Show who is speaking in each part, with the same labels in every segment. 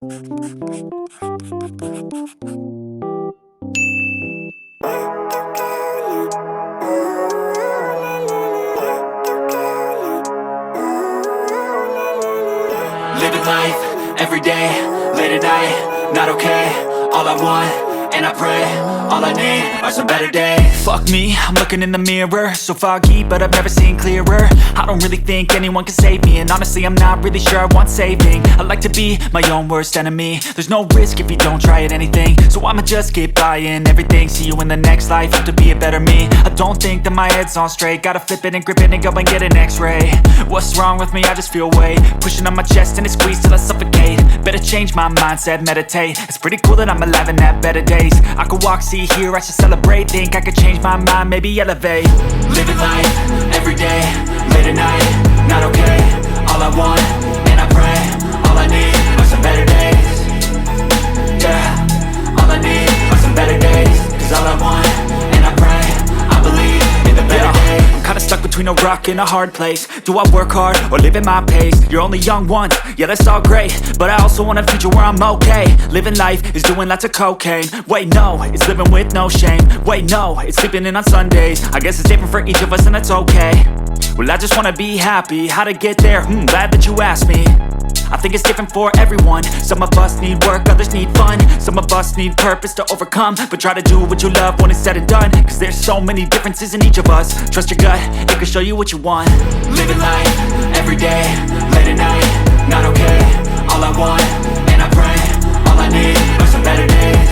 Speaker 1: Living life, everyday, late at night, not okay. All I want, and I pray, all I need are some better days. Fuck me, I'm looking in the mirror, so foggy, but I've never seen clearer. I don't really think anyone can save me, and honestly I'm not really sure I want saving. I like to be my own worst enemy. There's no risk if you don't try at anything, so I'ma just keep buying everything. See you in the next life, have to be a better me. I don't think that my head's on straight, gotta flip it and grip it and go and get an x-ray. What's wrong with me? I just feel weight pushing on my chest and it squeezes till I suffocate. Better change my mindset, meditate. It's pretty cool that I'm alive and have better days. I could walk, see, hear, I should celebrate. Think I could change my mind, maybe elevate. Living life, everyday, late at night, not okay. All I want, and I pray, all I need are some better days. Yeah, all I need are some better days. Cause all I want, and I pray, I believe in the better days. I'm kinda stuck between a rock and a hard place. Do I work hard or live at my pace? You're only young once, yeah that's all great, but I also want a future where I'm okay. Living life is doing lots of cocaine. Wait no, it's living with no shame. Wait no, it's sleeping in on Sundays. I guess it's different for each of us and that's okay. Well I just wanna be happy, how to get there? Glad that you asked me. I think it's different for everyone. Some of us need work, others need fun. Some of us need purpose to overcome. But try to do what you love when it's said and done. Cause there's so many differences in each of us. Trust your gut, it can show you what you want. Living life, everyday, late at night, not okay. All I want, and I pray, all I need are some better days.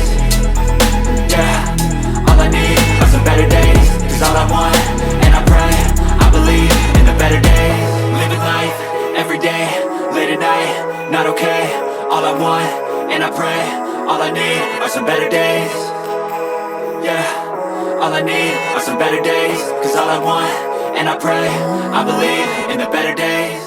Speaker 1: Yeah, all I need are some better days. Cause all I want, and I pray, I believe in the better days. Living life, everyday, late at night, not okay. All I want, and I pray, all I need are some better days. Yeah, all I need are some better days. Cause all I want, and I pray, I believe in the better days.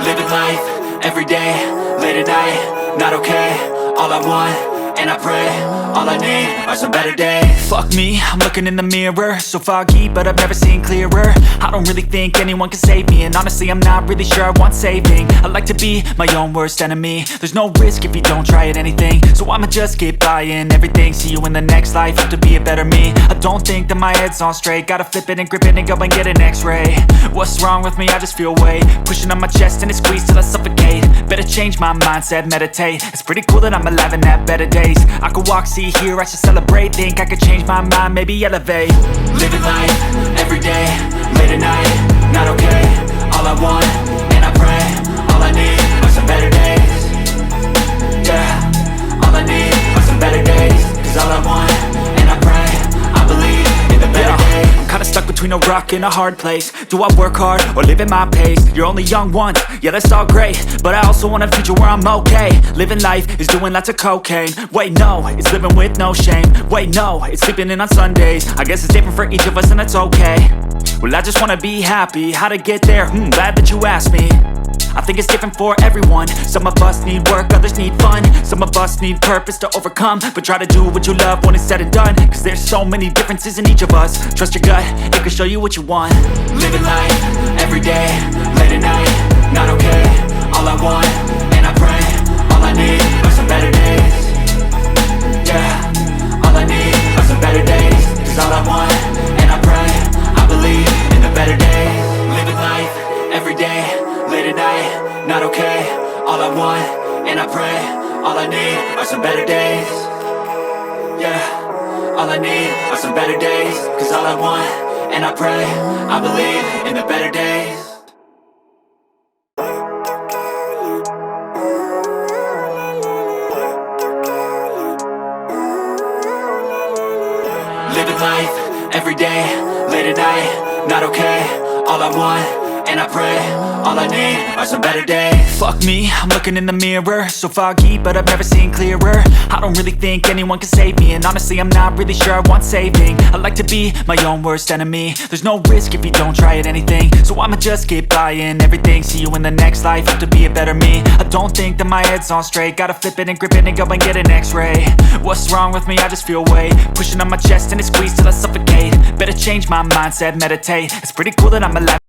Speaker 1: Living life, everyday, late at night, not okay. All I want, and I pray, all I need are some better days. Fuck me, I'm looking in the mirror, so foggy, but I've never seen clearer. I don't really think anyone can save me, and honestly I'm not really sure I want saving. I like to be my own worst enemy. There's no risk if you don't try at anything, so I'ma just keep buying everything. See you in the next life, have to be a better me. I don't think that my head's on straight, gotta flip it and grip it and go and get an x-ray. What's wrong with me? I just feel weight pushing on my chest and it squeezes till I suffocate. Better change my mindset, meditate. It's pretty cool that I'm alive and have better days. I could walk, see, hear, I should celebrate. Think I could change my mind, maybe elevate. Living life, everyday, late at night, not okay. All I want, and I pray, all I need are some better days. Yeah, all I need are some better days. Cause all I want, and I pray, I believe in the better days. I'm kinda stuck between a rock and a hard place. Do I work hard or live at my pace? You're only young once, yeah that's all great, but I also want a future where I'm okay. Living life is doing lots of cocaine. Wait no, it's living with no shame. Wait no, it's sleeping in on Sundays. I guess it's different for each of us and that's okay. Well I just wanna be happy, how to get there? Glad that you asked me. I think it's different for everyone. Some of us need work, others need fun. Some of us need purpose to overcome. But try to do what you love when it's said and done. Cause there's so many differences in each of us. Trust your gut, it can show you what you want. Living life, everyday, late at night, not okay. All I want, and I pray, all I need are some better days. Yeah, all I need are some better days. Cause all I want, and I pray, I believe in the better days. Living life, everyday, late at night, not okay. All I want, and I pray, all I need are some better days. Yeah, all I need are some better days. Cause all I want, and I pray, I believe in the better days. Living life, everyday, late at night, not okay. All I want, and I pray. All I need are some better days. Fuck me, I'm looking in the mirror, so foggy, but I've never seen clearer. I don't really think anyone can save me, and honestly I'm not really sure I want saving. I like to be my own worst enemy. There's no risk if you don't try at anything, so I'ma just keep buying everything. See you in the next life, have to be a better me. I don't think that my head's on straight, gotta flip it and grip it and go and get an x-ray. What's wrong with me? I just feel weight pushing on my chest and it squeezes till I suffocate. Better change my mindset, meditate. It's pretty cool that I'm alive.